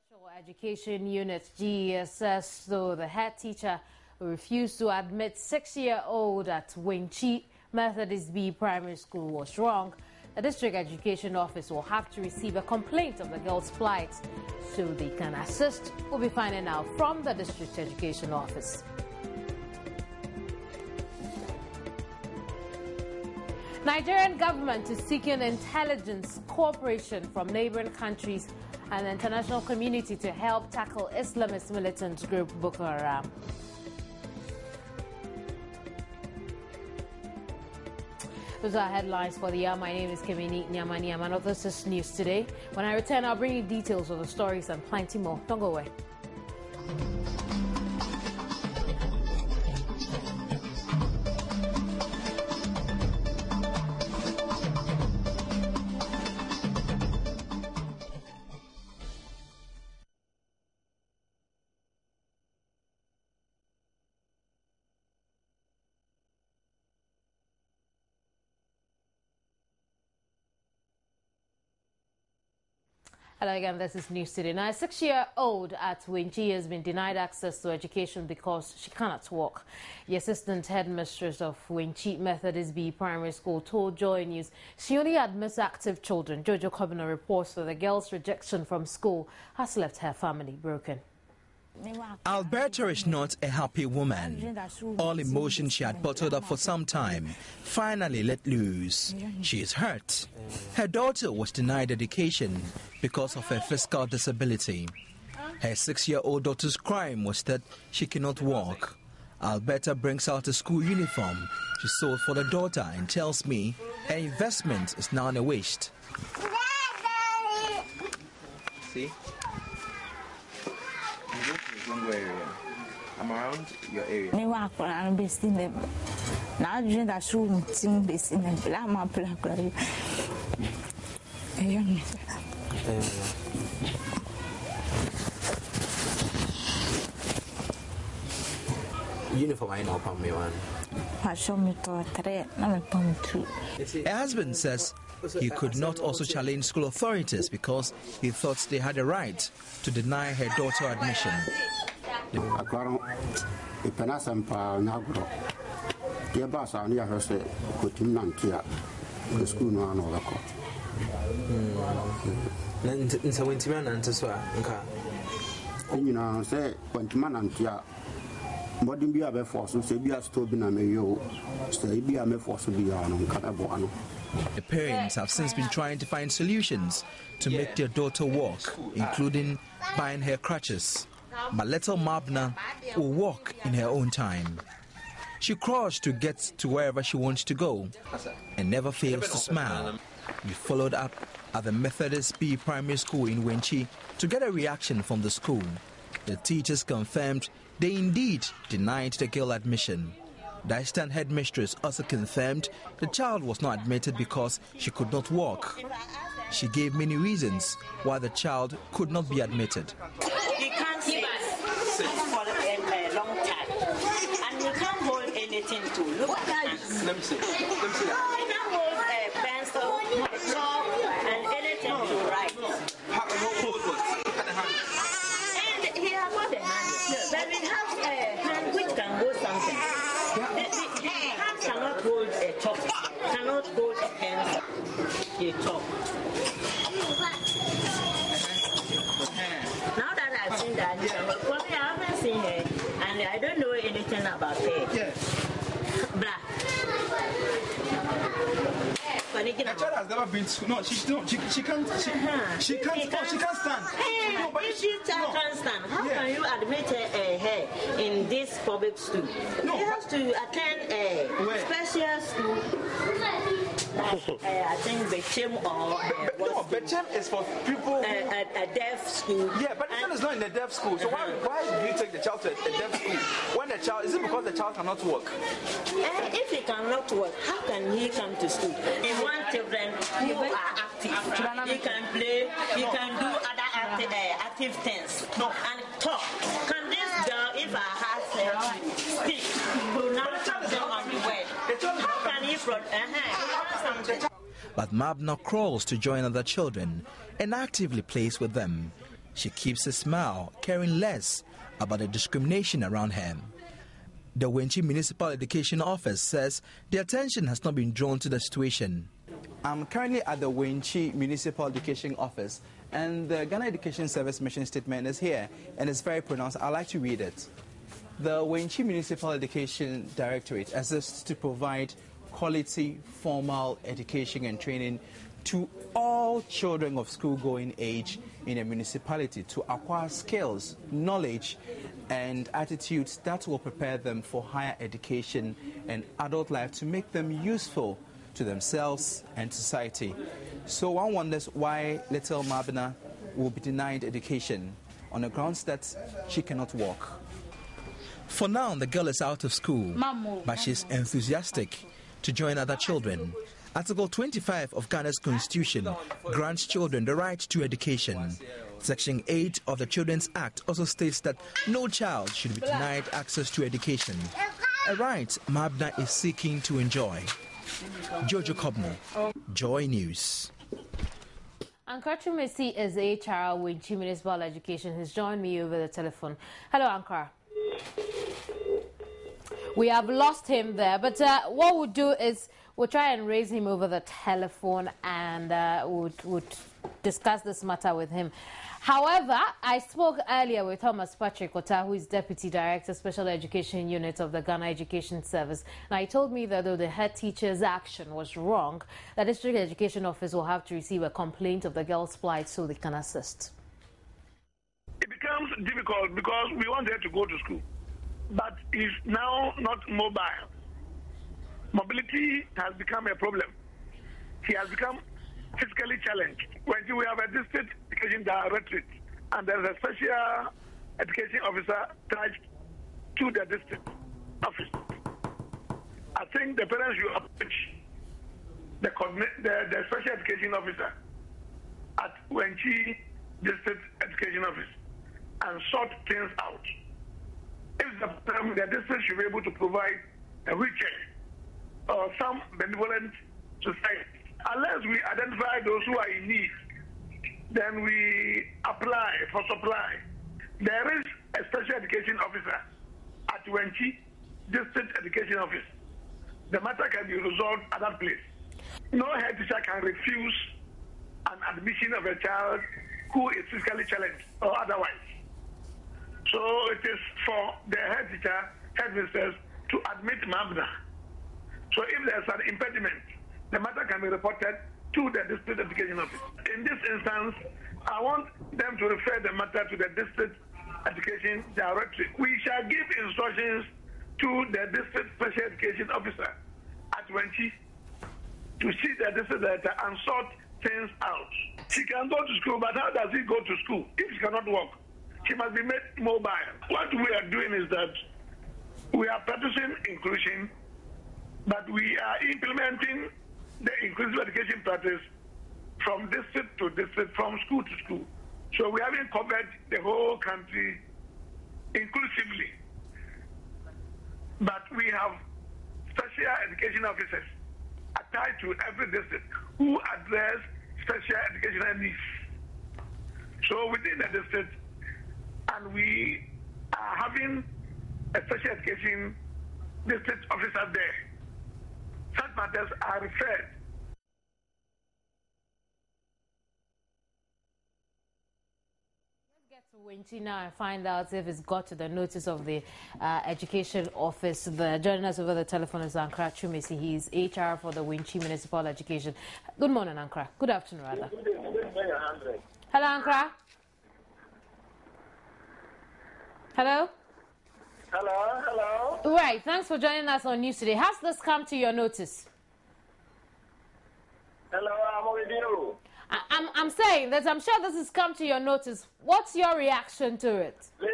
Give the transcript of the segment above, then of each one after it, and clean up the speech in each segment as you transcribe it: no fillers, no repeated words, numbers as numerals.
Special Education Unit GESS, though the head teacher refused to admit 6-year-old at Wenchi Methodist B Primary School was wrong. The District Education Office will have to receive a complaint of the girl's plight so they can assist. We'll be finding out from the District Education Office. Nigerian government is seeking intelligence cooperation from neighboring countries and the international community to help tackle Islamist militant group Boko Haram. Those are headlines for the hour. My name is Kemini Nyamani Amano. This is News Today. When I return, I'll bring you details of the stories and plenty more. Don't go away. Hello again, this is News Today. Now, a 6-year-old at Wenchi has been denied access to education because she cannot walk. The assistant headmistress of Wenchi Methodist B Primary School told Joy News she only admits active children. Jojo Kobina reports that the girl's rejection from school has left her family broken. Alberta is not a happy woman. All emotions she had bottled up for some time finally let loose. She is hurt. Her daughter was denied education because of her physical disability. Her 6-year-old daughter's crime was that she cannot walk. Alberta brings out a school uniform she sold for the daughter and tells me her investment is now a waste. See? I'm around your area. Uniform I know from me one. Her husband says he could not also challenge school authorities because he thought they had a right to deny her daughter admission. The parents have since been trying to find solutions to make their daughter walk, including buying her crutches. But little Mabna will walk in her own time. She crawls to get to wherever she wants to go and never fails to smile. We followed up at the Methodist B Primary School in Wenchi to get a reaction from the school. The teachers confirmed they indeed denied the girl admission. The assistant headmistress also confirmed the child was not admitted because she could not walk. She gave many reasons why the child could not be admitted. You can't sit for a long time, and you can't hold anything to look at. Let me see. You can't hold a pencil, a chalk, and anything to write. And he has got a hand. Then we have a hand which can hold something. The hand cannot hold a chalk, cannot hold a pencil, a chalk. Now that I've seen that, because I haven't seen her, and I don't know anything about her. Yes. Black. The child has never been to. No, she can't. She can't stand. Hey, no, but if she can't stand, how can you admit her in this public school? No, she has to attend a special school. I think Bechem or no, Bechem is for people. A deaf school. Yeah, but the child is not in a deaf school. So why do you take the child to a deaf school? When the child is it because the child cannot walk? If he cannot walk, how can he come to school? He wants children who are active. He can play. He can do other active things. No. And talk. Can this girl, if I ask her to speak, pronounce something on the word? How can he pronounce something? But Mabna crawls to join other children and actively plays with them. she keeps a smile, caring less about the discrimination around her. The Wenchi Municipal Education Office says the attention has not been drawn to the situation. I'm currently at the Wenchi Municipal Education Office, and the Ghana Education Service mission statement is here, and it's very pronounced. I'd like to read it. The Wenchi Municipal Education Directorate exists to provide quality formal education and training to all children of school-going age in a municipality to acquire skills, knowledge, and attitudes that will prepare them for higher education and adult life to make them useful to themselves and society. So one wonders why little Mabna will be denied education on the grounds that she cannot walk. For now, the girl is out of school, but she's enthusiastic to join other children. Article 25 of Ghana's Constitution grants children the right to education. Section 8 of the Children's Act also states that no child should be denied access to education, a right Mabna is seeking to enjoy. Jojo Kobno, Joy News. Ankara Chumesi is HR Wenchi Municipal Education. He's joined me over the telephone. Hello, Ankara. We have lost him there, but what we'll do is we'll try and raise him over the telephone and we'll discuss this matter with him. However, I spoke earlier with Thomas Patrick Ota, who is Deputy Director, Special Education Unit of the Ghana Education Service. And he told me that though the head teacher's action was wrong, the District Education Office will have to receive a complaint of the girl's plight so they can assist. It becomes difficult because we want her to go to school, but is now not mobile. Mobility has become a problem. She has become physically challenged. When we have a district education directorate and there's a special education officer attached to the district office, I think the parents should approach the special education officer at Wenchi District Education Office and sort things out. If the district should be able to provide a wheelchair or some benevolent society, unless we identify those who are in need, then we apply for supply. There is a special education officer at Wenchi District Education Office. The matter can be resolved at that place. No head teacher can refuse an admission of a child who is physically challenged or otherwise. So it is for the head teacher, headmistress, to admit Mabna. So if there's an impediment, the matter can be reported to the District Education Office. In this instance, I want them to refer the matter to the District Education Directorate. We shall give instructions to the District Special Education Officer at Wenchi to see the District Director and sort things out. She can go to school, but how does he go to school if she cannot walk? She must be made mobile. What we are doing is that we are practicing inclusion, but we are implementing the inclusive education practice from district to district, from school to school. So we haven't covered the whole country inclusively. But we have special education officers attached to every district who address special educational needs. So within the district, and we are having a special education district officer there. Such matters are referred. Let's get to Wenchi now and find out if it's got to the notice of the education office. Joining us over the telephone is Ankara Chumesi. He's HR for the Wenchi Municipal Education. Good morning, Ankara. Good afternoon, rather. Hello, Ankara. Hello? Hello. Right, thanks for joining us on News Today. Has this come to your notice? Hello, I'm with you. I'm saying that I'm sure this has come to your notice. What's your reaction to it? The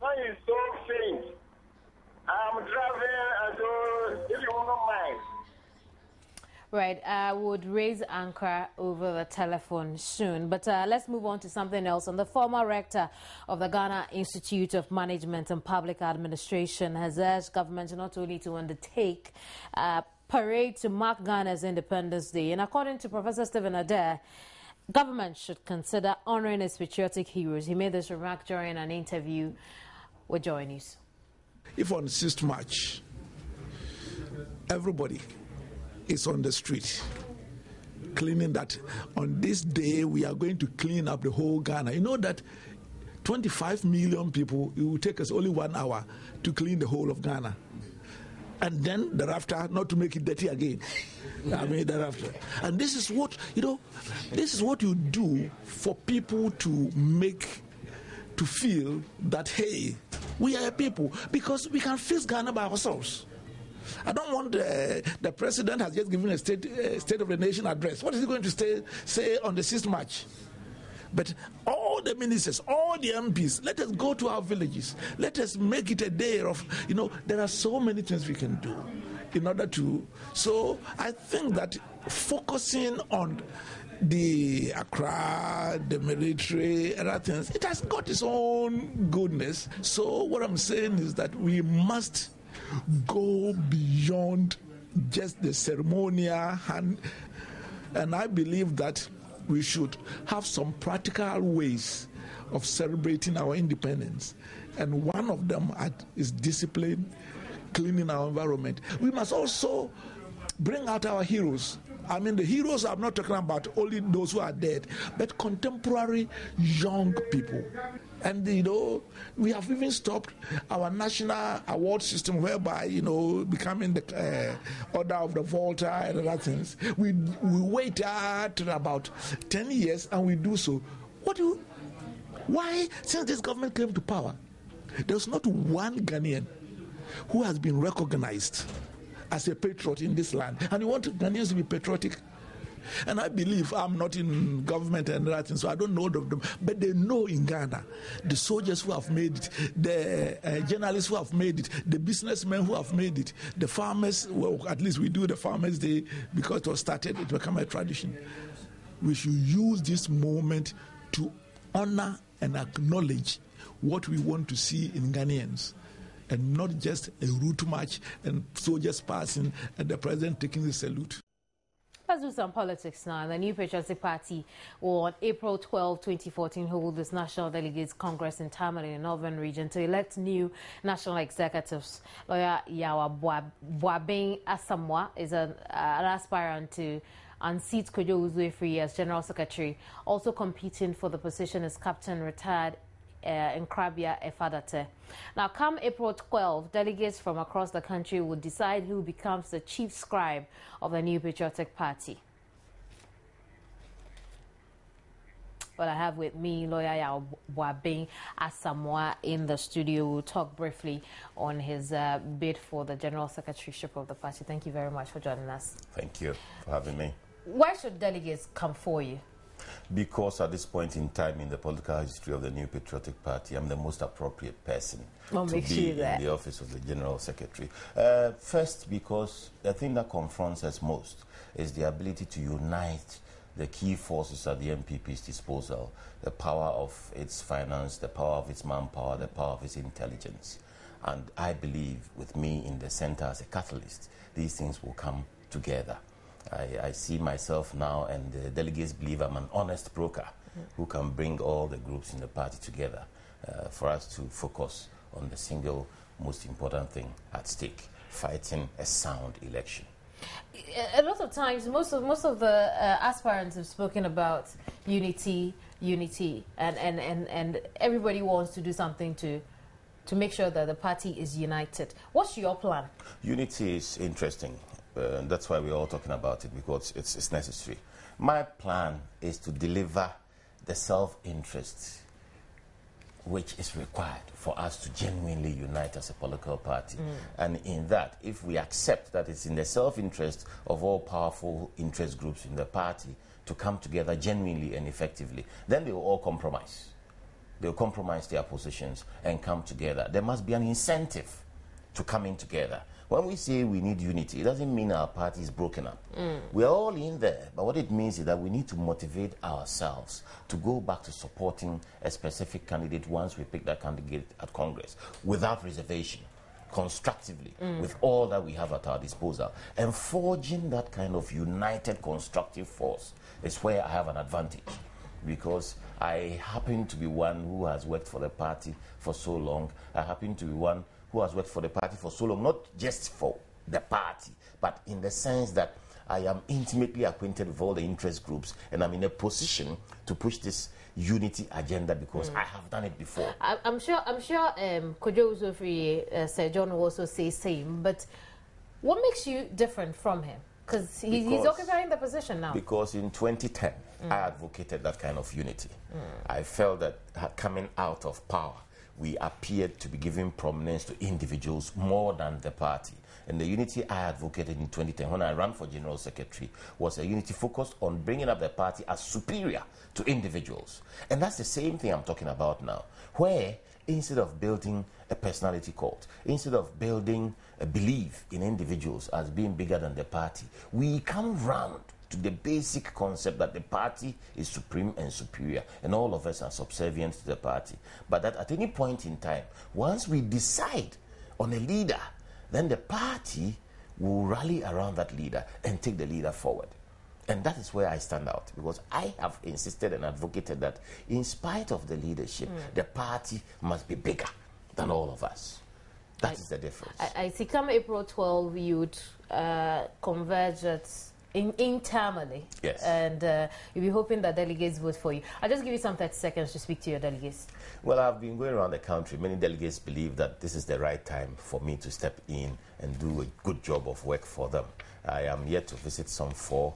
man is so faint. I'm driving, and so if you won't mind. Right, I would raise Ankara over the telephone soon. But let's move on to something else. And the former rector of the Ghana Institute of Management and Public Administration has urged government not only to undertake parade to mark Ghana's Independence Day. And according to Professor Stephen Adair, government should consider honoring its patriotic heroes. He made this remark during an interview with Joynews. If on 6th March, everybody is on the street cleaning that, on this day we are going to clean up the whole Ghana. You know that 25 million people, it will take us only 1 hour to clean the whole of Ghana. And then thereafter, not to make it dirty again. Thereafter. And this is what, this is what you do for people to feel that, hey, we are a people, because we can fix Ghana by ourselves. I don't want the president has just given a state of the nation address. What is he going to say on the 6th March? But all the ministers, all the MPs, let us go to our villages. Let us make it a day of, there are so many things we can do in order to. So I think that focusing on the Accra, the military, and other things, it has got its own goodness. So what I'm saying is that we must go beyond just the ceremonial, and I believe that we should have some practical ways of celebrating our independence. And one of them is discipline, cleaning our environment. We must also bring out our heroes. The heroes, I'm not talking about only those who are dead, but contemporary young people. And, we have even stopped our national award system whereby, becoming the Order of the Volta and other things. We wait till about 10 years and we do so. Why, since this government came to power, there's not one Ghanaian who has been recognized as a patriot in this land? And you want Ghanaians to be patriotic? And I believe, I'm not in government and that, so I don't know them, but they know in Ghana, the soldiers who have made it, the journalists who have made it, the businessmen who have made it, the farmers. Well, at least we do the Farmers' Day because it was started, it became a tradition. We should use this moment to honor and acknowledge what we want to see in Ghanaians, and not just a route march and soldiers passing and the president taking the salute. Let's do some politics now. The New Patriotic Party will on April 12, 2014 hold this National Delegates Congress in Tamale in the Northern Region to elect new national executives. Lawyer Yawa Boabeng Asamoah is an aspirant to unseat Kojo Uzuefri as General Secretary. Also competing for the position is Captain retired Nkrabea Efadate. Now, come April 12, delegates from across the country will decide who becomes the chief scribe of the New Patriotic Party. Well, I have with me lawyer Boabeng Asamoah in the studio. We'll talk briefly on his bid for the general secretaryship of the party. Thank you very much for joining us. Thank you for having me. Why should delegates come for you? Because at this point in time in the political history of the New Patriotic Party, I'm the most appropriate person to be in the office of the General Secretary. First, because the thing that confronts us most is the ability to unite the key forces at the NPP's disposal, the power of its finance, the power of its manpower, the power of its intelligence. And I believe, with me in the center as a catalyst, these things will come together. I see myself now, and the delegates believe I'm an honest broker who can bring all the groups in the party together for us to focus on the single most important thing at stake, fighting a sound election. A lot of times, most of the aspirants have spoken about unity, and everybody wants to do something to make sure that the party is united. What's your plan? Unity is interesting. That's why we're all talking about it, because it's necessary. My plan is to deliver the self-interest which is required for us to genuinely unite as a political party. And in that, if we accept that it's in the self-interest of all powerful interest groups in the party to come together genuinely and effectively, then they will all compromise. They'll compromise their positions and come together. There must be an incentive to coming together. When we say we need unity, it doesn't mean our party is broken up. We're all in there, but what it means is that we need to motivate ourselves to go back to supporting a specific candidate once we pick that candidate at Congress, without reservation. constructively with all that we have at our disposal. And forging that kind of united constructive force is where I have an advantage, because I happen to be one who has worked for the party for so long. I happen to be one who has worked for the party for so long, not just for the party, but in the sense that I am intimately acquainted with all the interest groups, and I'm in a position to push this unity agenda because I have done it before. I'm sure Kojo Usofri, Sir John will also say same, but what makes you different from him? Because he's occupying the position now. Because in 2010, I advocated that kind of unity. I felt that coming out of power, we appeared to be giving prominence to individuals more than the party. And the unity I advocated in 2010 when I ran for General Secretary was a unity focused on bringing up the party as superior to individuals. And that's the same thing I'm talking about now, where instead of building a personality cult, instead of building a belief in individuals as being bigger than the party, we come round to the basic concept that the party is supreme and superior, and all of us are subservient to the party. But that at any point in time, once we decide on a leader, then the party will rally around that leader and take the leader forward. And that is where I stand out, because I have insisted and advocated that in spite of the leadership, the party must be bigger than all of us. That is the difference. I see come April 12, you'd converge internally. Yes. And you'll be hoping that delegates vote for you. I'll just give you some 30 seconds to speak to your delegates. Well, I've been going around the country. Many delegates believe that this is the right time for me to step in and do a good job of work for them. I am yet to visit some 4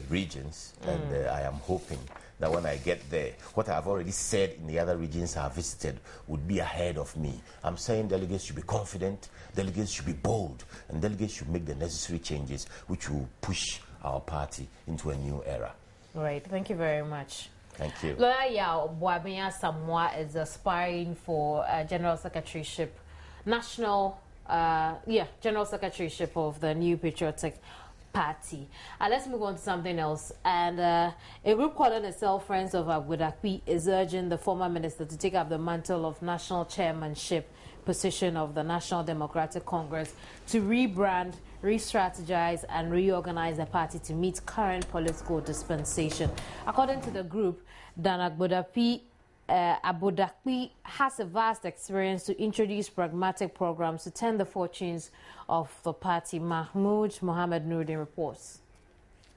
regions, and I am hoping that when I get there, what I've already said in the other regions I've visited would be ahead of me. I'm saying delegates should be confident, delegates should be bold, and delegates should make the necessary changes which will push our party into a new era. All right, thank you very much. Thank you. Lawyer Yao Boabenya Samoa is aspiring for General Secretaryship, General Secretaryship of the New Patriotic Party. Let's move on to something else. And a group calling itself Friends of Agudakwi is urging the former minister to take up the mantle of national chairmanship position of the National Democratic Congress to rebrand, re-strategize and reorganize the party to meet current political dispensation. According to the group, Dan Abudakwi has a vast experience to introduce pragmatic programs to turn the fortunes of the party. Mahmoud Mohammed Nuruddin reports.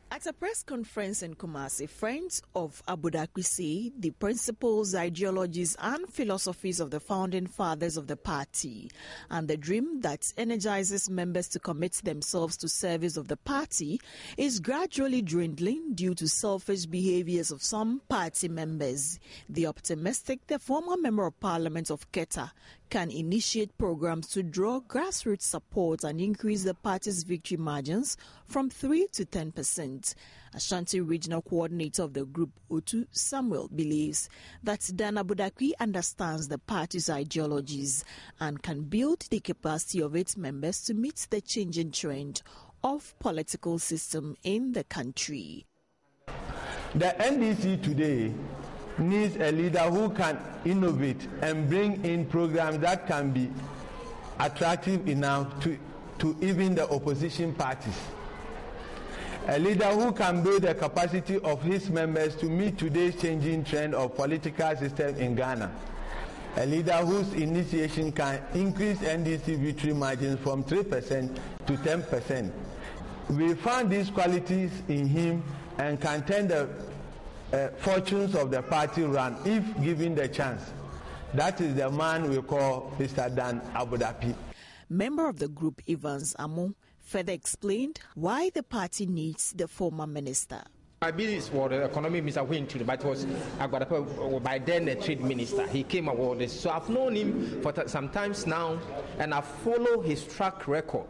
At a press conference in Kumasi, Friends of Abudakwi say the principles, ideologies and philosophies of the founding fathers of the party and the dream that energizes members to commit themselves to service of the party is gradually dwindling due to selfish behaviors of some party members. The optimistic, the former member of parliament of Keta, can initiate programs to draw grassroots support and increase the party's victory margins from 3 to 10%. Ashanti Regional Coordinator of the group, Otu Samuel, believes that Dan Abudakwi understands the party's ideologies and can build the capacity of its members to meet the changing trend of political system in the country. The NDC today needs a leader who can innovate and bring in programs that can be attractive enough to even the opposition parties. A leader who can build the capacity of his members to meet today's changing trend of political system in Ghana. A leader whose initiation can increase NDC victory margins from 3% to 10%. We found these qualities in him and can turn the fortunes of the party run if given the chance. That is the man we call Mr. Dan Abudakwi. Member of the group Evans Amo further explained why the party needs the former minister. My business was the economic minister went to, but was by then the trade minister. He came awarded. So I've known him for some times now, and I follow his track record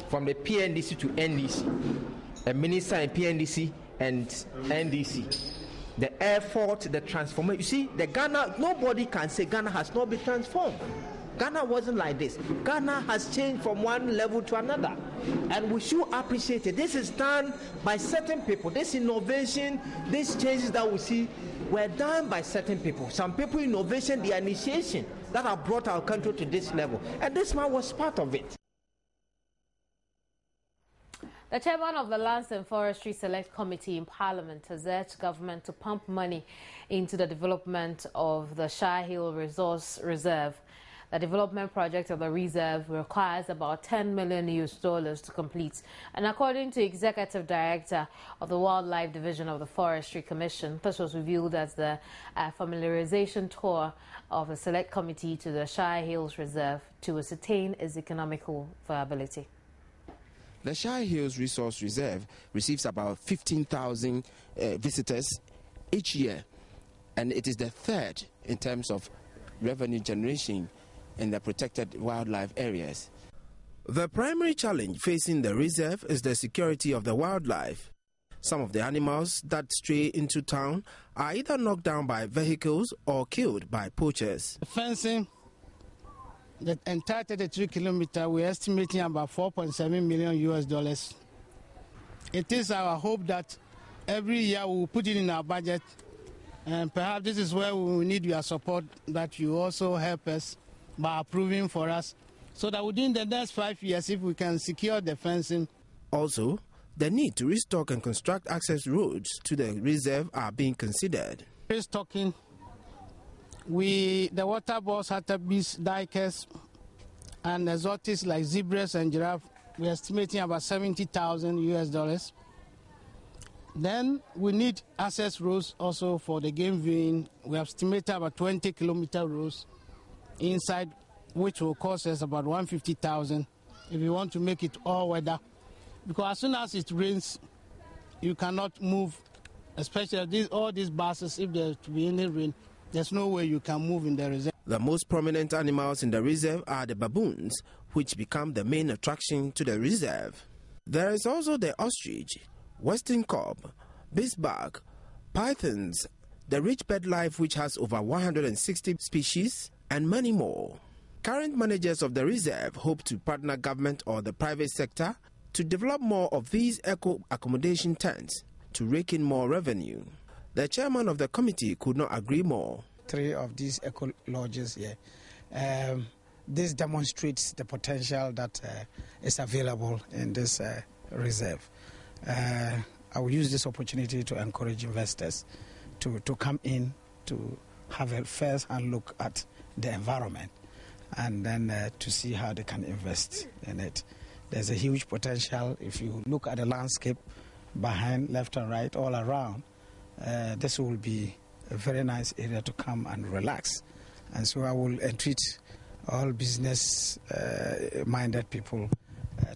from the PNDC to NDC, a minister in PNDC and NDC. The effort, the transformation. You see, the Ghana, nobody can say Ghana has not been transformed. Ghana wasn't like this. Ghana has changed from one level to another. And we should appreciate it. This is done by certain people. This innovation, these changes that we see were done by certain people. Some people, innovation, their initiation that have brought our country to this level. And this man was part of it. The chairman of the Lands and Forestry Select Committee in Parliament has urged government to pump money into the development of the Shire Hill Resource Reserve. The development project of the reserve requires about $10 million to complete. And according to Executive Director of the Wildlife Division of the Forestry Commission, this was revealed as the familiarization tour of the Select Committee to the Shire Hills Reserve to ascertain its economical viability. The Shire Hills Resource Reserve receives about 15,000 visitors each year, and it is the third in terms of revenue generation in the protected wildlife areas. The primary challenge facing the reserve is the security of the wildlife. Some of the animals that stray into town are either knocked down by vehicles or killed by poachers. The fencing, the entire 33 kilometers, we're estimating about $4.7 million. It is our hope that every year we will put it in our budget, and perhaps this is where we will need your support, that you also help us by approving for us, so that within the next 5 years, if we can secure the fencing. Also, the need to restock and construct access roads to the reserve are being considered. Restocking, the water boss, hartebeest, dikers, and exotics like zebras and giraffe, we're estimating about $70,000. Then we need access roads also for the game viewing. We have estimated about 20-kilometer roads inside, which will cost us about $150,000 if we want to make it all weather. Because as soon as it rains, you cannot move, especially all these buses. If there's to be any rain, there's no way you can move in the reserve. The most prominent animals in the reserve are the baboons, which become the main attraction to the reserve. There is also the ostrich, western cob, beesbug, pythons, the rich bird life, which has over 160 species, and many more. Current managers of the reserve hope to partner government or the private sector to develop more of these eco-accommodation tents to rake in more revenue. The chairman of the committee could not agree more. 3 of these eco lodges here. This demonstrates the potential that is available in this reserve. I will use this opportunity to encourage investors to come in to have a first-hand look at the environment, and then to see how they can invest in it. There's a huge potential. If you look at the landscape behind, left and right, all around, this will be a very nice area to come and relax. And so I will entreat all business-minded people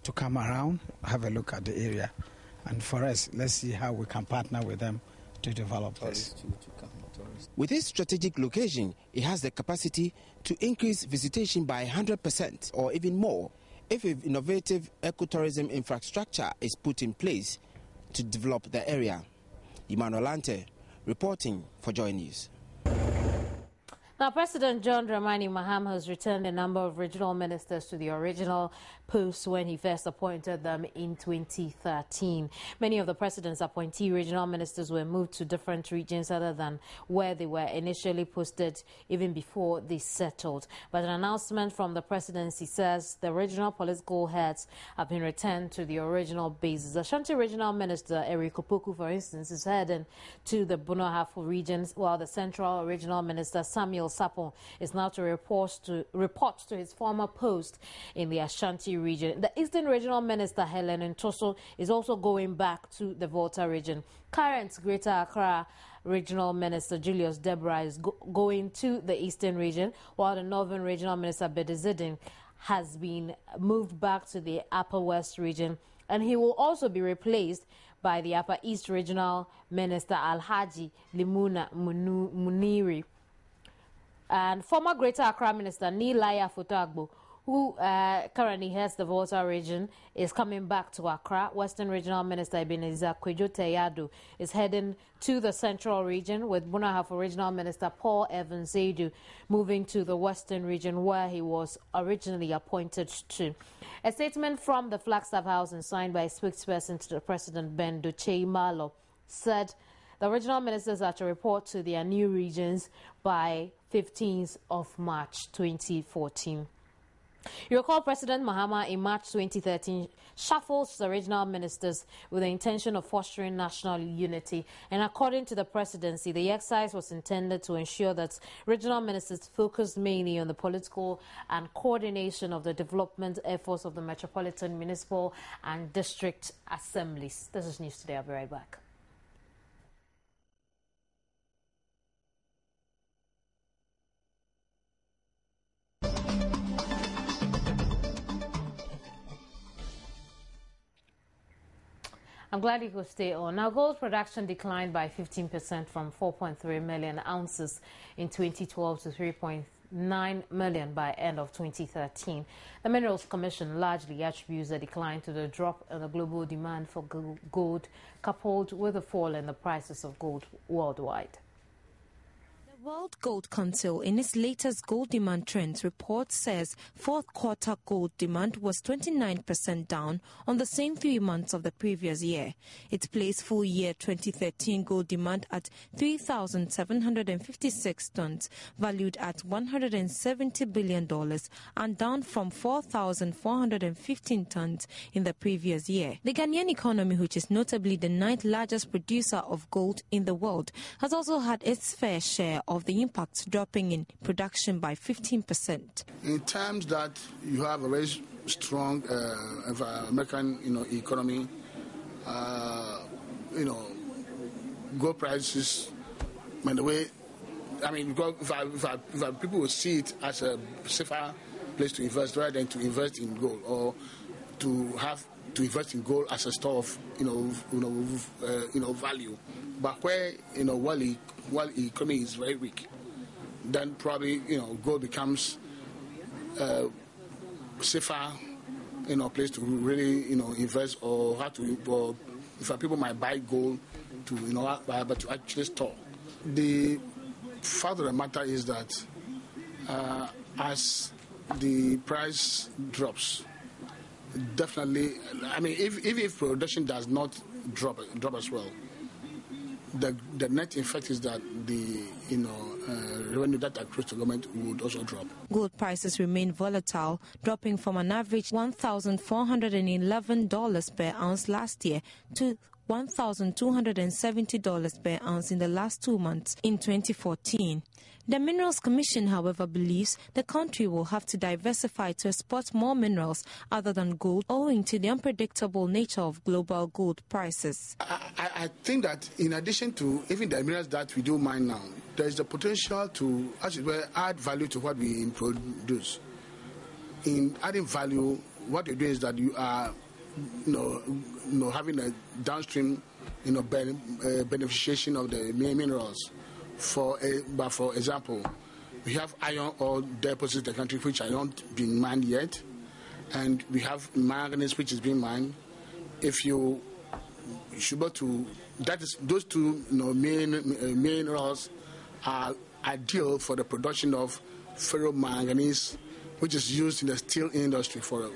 to come around, have a look at the area. And for us, let's see how we can partner with them to develop this. With its strategic location, it has the capacity to increase visitation by 100% or even more if innovative ecotourism infrastructure is put in place to develop the area. Emmanuel Ante, reporting for Joy News. Now, President John Dramani Mahama has returned a number of regional ministers to the original posts when he first appointed them in 2013. Many of the president's appointee regional ministers were moved to different regions other than where they were initially posted even before they settled. But an announcement from the presidency says the regional political heads have been returned to the original bases. Ashanti Regional Minister Eric Opoku, for instance, is heading to the Bunahafo regions, while the Central Regional Minister Samuel Sapon is now to report to his former post in the Ashanti region. The Eastern Regional Minister Helen Ntoso is also going back to the Volta region. Current Greater Accra Regional Minister Julius Deborah is going to the Eastern region, while the Northern Regional Minister Bedezidin has been moved back to the Upper West region, and he will also be replaced by the Upper East Regional Minister Alhaji Limuna Muniri. And former Greater Accra Minister Nilaya Fotoagbo, who currently heads the Volta region, is coming back to Accra. Western Regional Minister Ebenezer Kwejo Teyado is heading to the Central region, with Bunahafo Regional Minister Paul Evans Zaidu moving to the Western region, where he was originally appointed to. A statement from the Flagstaff House and signed by a spokesperson to the President Ben Dochei Malo said The regional ministers are to report to their new regions by 15th of March 2014. You recall President Mahama in March 2013 shuffled the regional ministers with the intention of fostering national unity. And according to the presidency, the exercise was intended to ensure that regional ministers focused mainly on the political and coordination of the development efforts of the metropolitan, municipal and district assemblies. This is News Today. I'll be right back. I'm glad you could stay on. Now, gold production declined by 15% from 4.3 million ounces in 2012 to 3.9 million by end of 2013. The Minerals Commission largely attributes the decline to the drop in the global demand for gold, coupled with a fall in the prices of gold worldwide. World Gold Council, in its latest gold demand trends report, says fourth quarter gold demand was 29% down on the same 3 months of the previous year. It placed full year 2013 gold demand at 3,756 tons, valued at $170 billion, and down from 4,415 tons in the previous year. The Ghanaian economy, which is notably the 9th largest producer of gold in the world, has also had its fair share of the impacts, dropping in production by 15%. In terms that you have a very strong American economy, gold prices, by the way, I mean, because if people will see it as a safer place to invest rather than to invest in gold, or to invest in gold as a store of value. But where while the economy is very weak, then probably gold becomes safer place to really invest, or if people might buy gold to but to actually store. The fact of the matter is that as the price drops, definitely, I mean, if production does not drop as well, the net effect is that the revenue that accrues to government would also drop. Gold prices remain volatile, dropping from an average $1,411 per ounce last year to $1,270 per ounce in the last 2 months in 2014. The Minerals Commission, however, believes the country will have to diversify to export more minerals other than gold, owing to the unpredictable nature of global gold prices. I think that in addition to even the minerals that we do mine now, there is the potential to add value to what we produce. In adding value, what you do is that you are having a downstream beneficiation of the minerals. For example, we have iron ore deposits in the country which are not being mined yet, and we have manganese which is being mined. If you should be able to, those two minerals are ideal for the production of ferromanganese, which is used in the steel industry for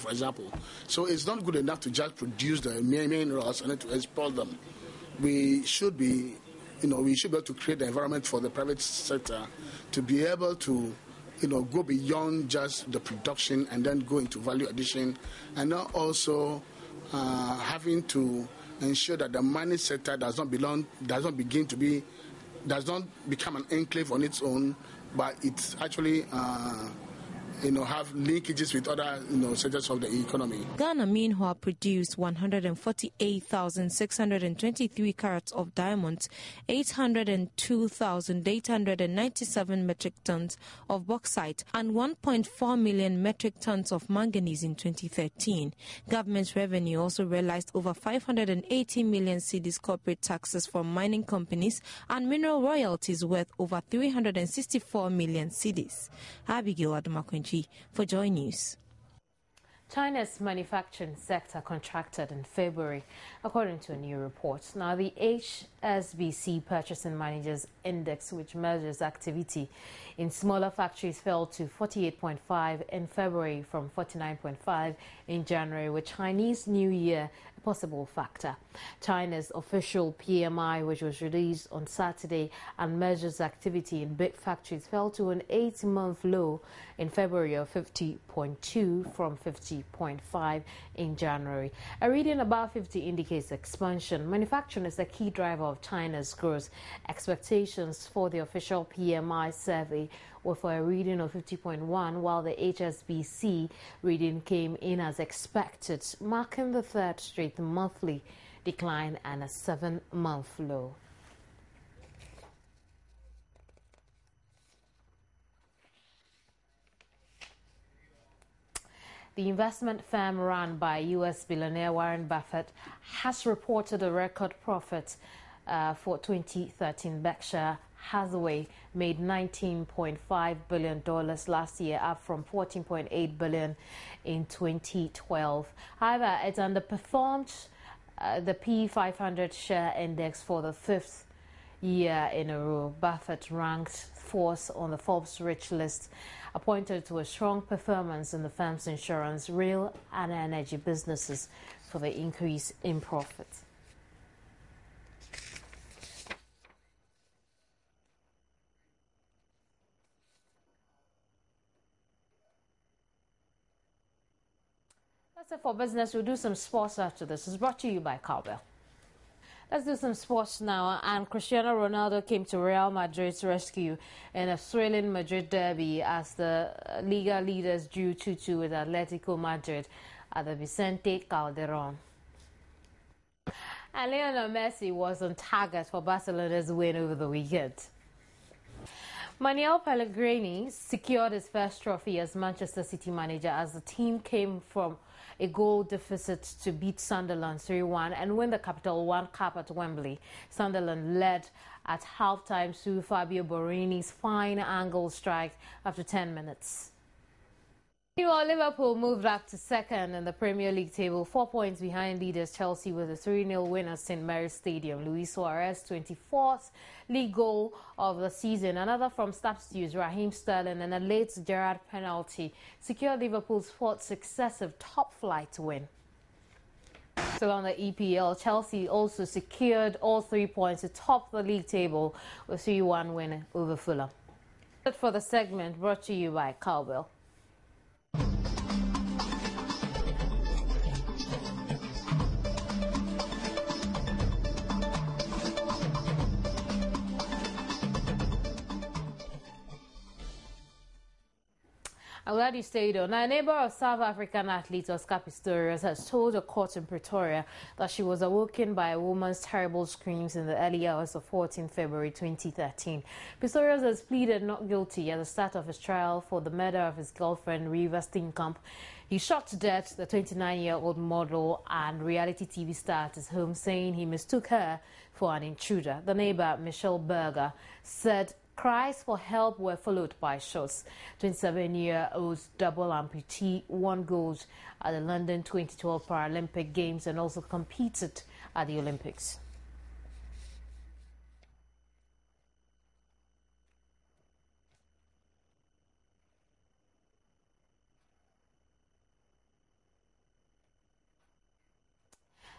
example. So it's not good enough to just produce the minerals and to export them. We should be able to create the environment for the private sector to be able to, go beyond just the production and then go into value addition, and now also having to ensure that the mining sector does not become an enclave on its own, but it's actually have linkages with other sectors of the economy. Ghana, meanwhile, produced 148,623 carats of diamonds, 802,897 metric tons of bauxite, and 1.4 million metric tons of manganese in 2013. Government revenue also realized over 580 million cedis corporate taxes from mining companies and mineral royalties worth over 364 million cedis. Abigail Adumakwenchi for Joy News. China's manufacturing sector contracted in February, according to a new report. Now, the HSBC Purchasing Managers Index, which measures activity in smaller factories, fell to 48.5 in February from 49.5 in January, with Chinese New Year possible factor. China's official PMI, which was released on Saturday and measures activity in big factories, fell to an 8-month low in February of 50.2 from 50.5 in January. A reading above 50 indicates expansion. Manufacturing is the key driver of China's growth. Expectations for the official PMI survey were for a reading of 50.1, while the HSBC reading came in as expected, marking the third straight monthly decline and a 7-month low. The investment firm run by U.S. billionaire Warren Buffett has reported a record profit for 2013. Berkshire Hathaway made $19.5 billion last year, up from $14.8 billion in 2012. However, it underperformed the P500 share index for the 5th year in a row. Buffett ranked 4th on the Forbes Rich list, appointed to a strong performance in the firm's insurance, rail and energy businesses for the increase in profit. That's it for business. We'll do some sports after this. It's brought to you by Cowbell. Let's do some sports now. And Cristiano Ronaldo came to Real Madrid's rescue in a thrilling Madrid derby as the Liga leaders drew 2-2 with Atletico Madrid at the Vicente Calderón. And Lionel Messi was on target for Barcelona's win over the weekend. Manuel Pellegrini secured his first trophy as Manchester City manager as the team came from a goal deficit to beat Sunderland 3-1 and win the Capital One Cup at Wembley. Sunderland led at halftime through Fabio Borini's fine angle strike after 10 minutes. Meanwhile, Liverpool moved up to second in the Premier League table, 4 points behind leaders Chelsea with a 3-0 win at St. Mary's Stadium. Luis Suarez, 24th league goal of the season. Another from substitutes, Raheem Sterling, and a late Gerrard penalty secured Liverpool's 4th successive top-flight win. So on the EPL, Chelsea also secured all 3 points to top the league table with 3-1 win over Fulham. That's for the segment brought to you by Cowbell. I'm glad you stayed on. Now, a neighbor of South African athlete Oscar Pistorius has told a court in Pretoria that she was awoken by a woman's terrible screams in the early hours of 14 February 2013. Pistorius has pleaded not guilty at the start of his trial for the murder of his girlfriend, Reva Steenkamp. He shot to death the 29-year-old model and reality TV star at his home, saying he mistook her for an intruder. The neighbor, Michelle Berger, said cries for help were followed by shots. 27-year-old double amputee won gold at the London 2012 Paralympic Games and also competed at the Olympics.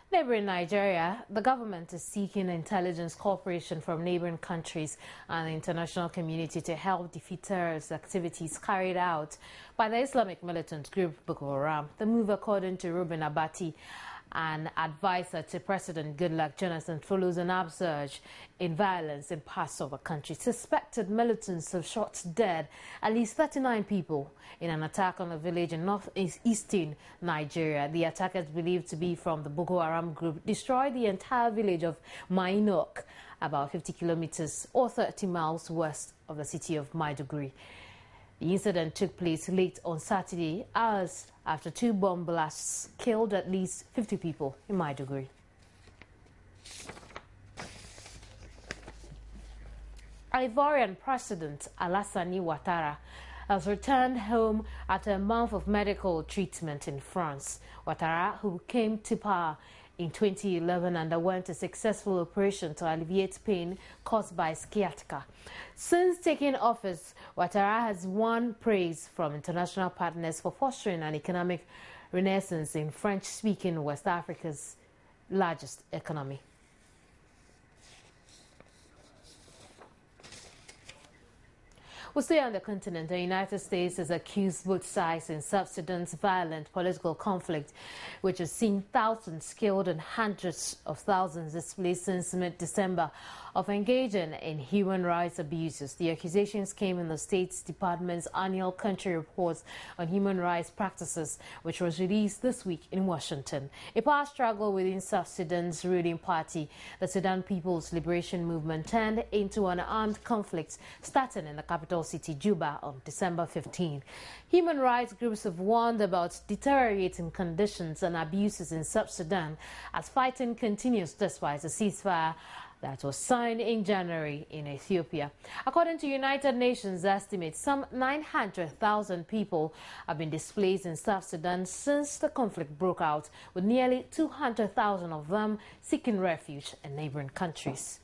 Neighboring Nigeria, the government is seeking intelligence cooperation from neighboring countries and the international community to help defeat terrorist activities carried out by the Islamic militant group Boko Haram. The move, according to Ruben Abati, an advisor to President Goodluck Jonathan, follows an upsurge in violence in parts of the country. Suspected militants have shot dead at least 39 people in an attack on a village in northeastern Nigeria. The attackers, believed to be from the Boko Haram group, destroyed the entire village of Mainok, about 50 kilometers or 30 miles west of the city of Maiduguri. The incident took place late on Saturday, hours after 2 bomb blasts killed at least 50 people in Maiduguri. Ivorian President Alassane Ouattara has returned home after a month of medical treatment in France. Ouattara, who came to power in 2011, underwent a successful operation to alleviate pain caused by sciatica. Since taking office, Ouattara has won praise from international partners for fostering an economic renaissance in French-speaking West Africa's largest economy. We stay on the continent. The United States has accused both sides in South Sudan's violent political conflict, which has seen thousands killed and hundreds of thousands displaced since mid-December, of engaging in human rights abuses. The accusations came in the State Department's annual country reports on human rights practices, which was released this week in Washington. A power struggle within South Sudan's ruling party, the Sudan People's Liberation Movement, turned into an armed conflict starting in the capital city, Juba, on December 15. Human rights groups have warned about deteriorating conditions and abuses in South Sudan as fighting continues despite a ceasefire that was signed in January in Ethiopia. According to United Nations estimates, some 900,000 people have been displaced in South Sudan since the conflict broke out, with nearly 200,000 of them seeking refuge in neighboring countries.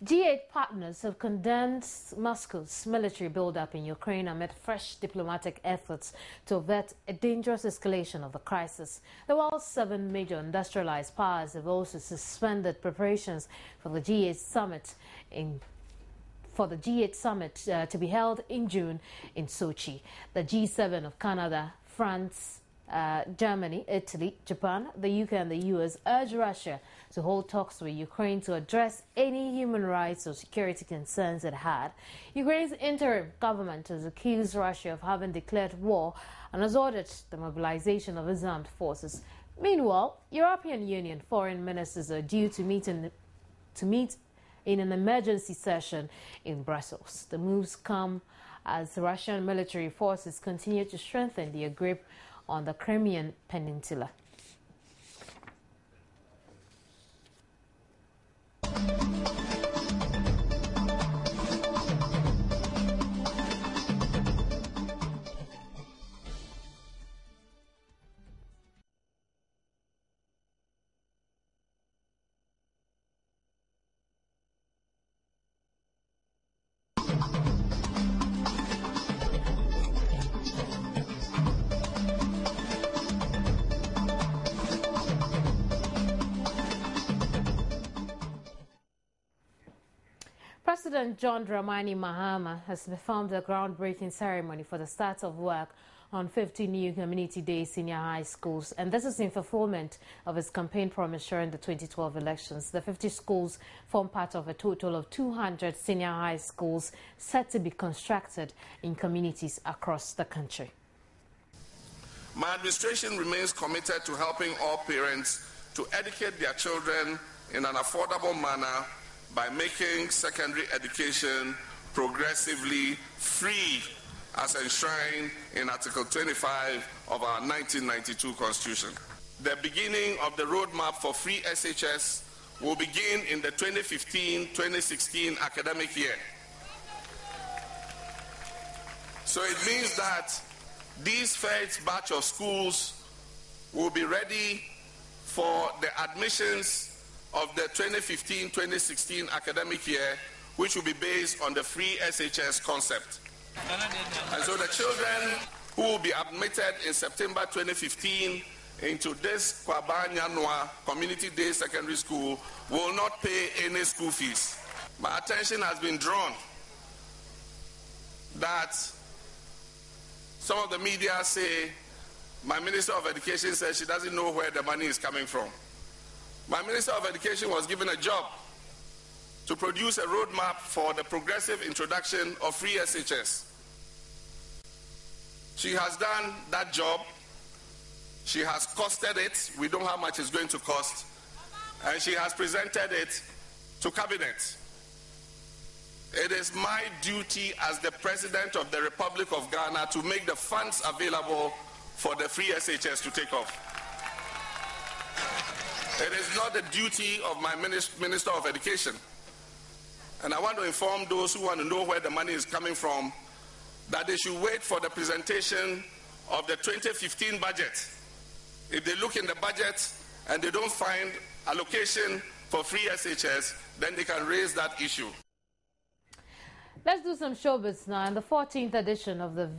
G8 partners have condemned Moscow's military buildup in Ukraine amid fresh diplomatic efforts to avert a dangerous escalation of the crisis. The world's 7 major industrialized powers have also suspended preparations for the G8 summit to be held in June in Sochi. The G7 of Canada, France, Germany, Italy, Japan, the UK and the US urge Russia to hold talks with Ukraine to address any human rights or security concerns it had. Ukraine's interim government has accused Russia of having declared war and has ordered the mobilization of its armed forces. Meanwhile, European Union foreign ministers are due to meet in an emergency session in Brussels. The moves come as Russian military forces continue to strengthen their grip on the Crimean Peninsula. President John Dramani Mahama has performed a groundbreaking ceremony for the start of work on 50 new community day senior high schools, and this is in fulfillment of his campaign promise during the 2012 elections. The 50 schools form part of a total of 200 senior high schools set to be constructed in communities across the country. My administration remains committed to helping all parents to educate their children in an affordable manner by making secondary education progressively free, as enshrined in Article 25 of our 1992 Constitution. The beginning of the roadmap for free SHS will begin in the 2015-2016 academic year. So it means that these first batch of schools will be ready for the admissions of the 2015-2016 academic year, which will be based on the free SHS concept. And so the children who will be admitted in September 2015 into this Kwabanyanwa Community Day Secondary School will not pay any school fees. My attention has been drawn that some of the media say my Minister of Education says she doesn't know where the money is coming from. My Minister of Education was given a job to produce a roadmap for the progressive introduction of free SHS. She has done that job. She has costed it. We don't know how much it's going to cost. And she has presented it to Cabinet. It is my duty as the President of the Republic of Ghana to make the funds available for the free SHS to take off. It is not the duty of my Minister of Education. And I want to inform those who want to know where the money is coming from that they should wait for the presentation of the 2015 budget. If they look in the budget and they don't find allocation for free SHS, then they can raise that issue. Let's do some showbiz now. In the 14th edition of the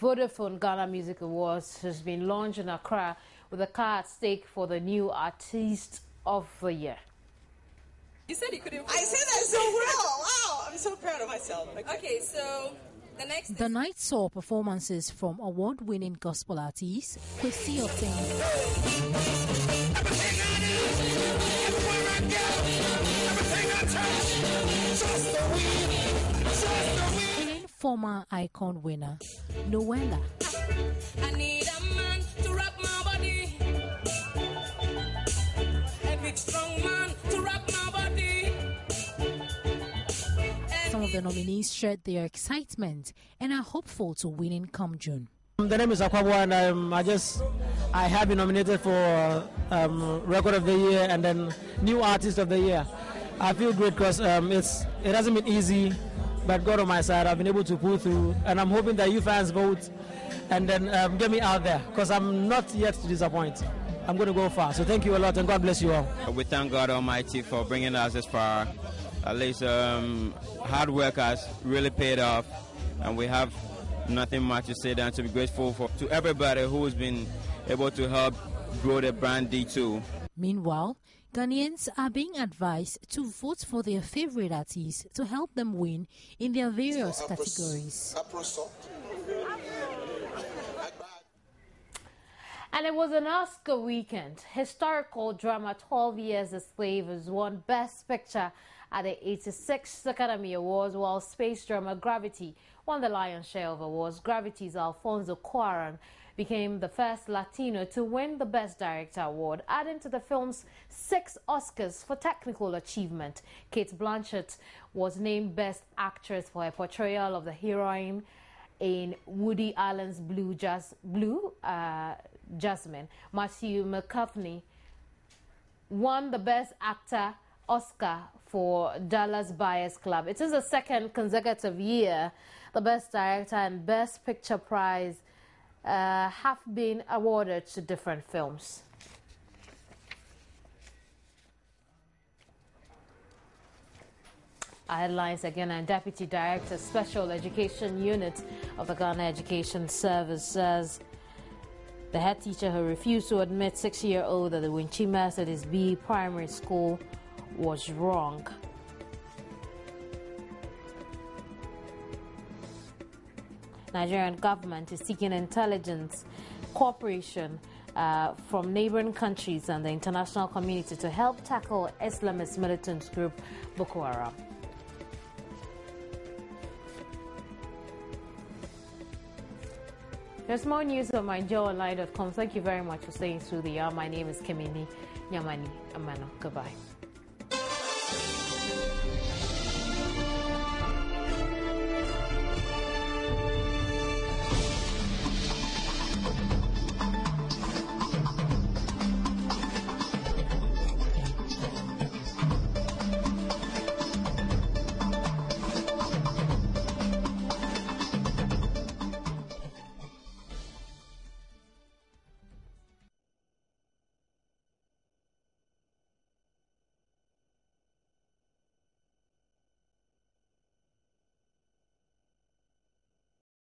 Vodafone Ghana Music Awards has been launched in Accra with a car at stake for the new Artist of the Year. You said you couldn't. I said that so well. Wow, I'm so proud of myself. Okay, so the night saw performances from award-winning gospel artist Kwesi Oteng, former Icon winner Noella. I need a man to rock my body. A big strong man to rock my body. Some of the nominees shared their excitement and are hopeful to winning come June. The name is Akwabo, and I have been nominated for Record of the Year and then New Artist of the Year. I feel great because it hasn't been easy, but God on my side, I've been able to pull through, and I'm hoping that you fans vote and then get me out there because I'm not yet to disappoint. I'm going to go far. So thank you a lot, and God bless you all. We thank God Almighty for bringing us this far. At least hard work has really paid off, and we have nothing much to say than to be grateful to everybody who has been able to help grow the brand D2. Meanwhile, Ghanaians are being advised to vote for their favorite artists to help them win in their various categories. And it was an Oscar weekend. Historical drama 12 Years a Slave has won Best Picture at the 86th Academy Awards, while space drama Gravity won the lion's share of awards. Gravity's Alfonso Cuarón became the first Latino to win the Best Director award, adding to the film's 6 Oscars for technical achievement. Cate Blanchett was named Best Actress for her portrayal of the heroine in Woody Allen's Jasmine. Matthew McConaughey won the Best Actor Oscar for Dallas Buyers Club. It is the second consecutive year the Best Director and Best Picture prize have been awarded to different films. Our headlines again, and Deputy Director, Special Education Unit of the Ghana Education Service says the head teacher who refused to admit 6-year-old at the Winchi Mercedes B Primary School was wrong. Nigerian government is seeking intelligence cooperation from neighboring countries and the international community to help tackle Islamist militant group Boko Haram. There's more news on myjoyonline.com. Thank you very much for staying through the hour. My name is Kimini Nyamani Amano. Goodbye.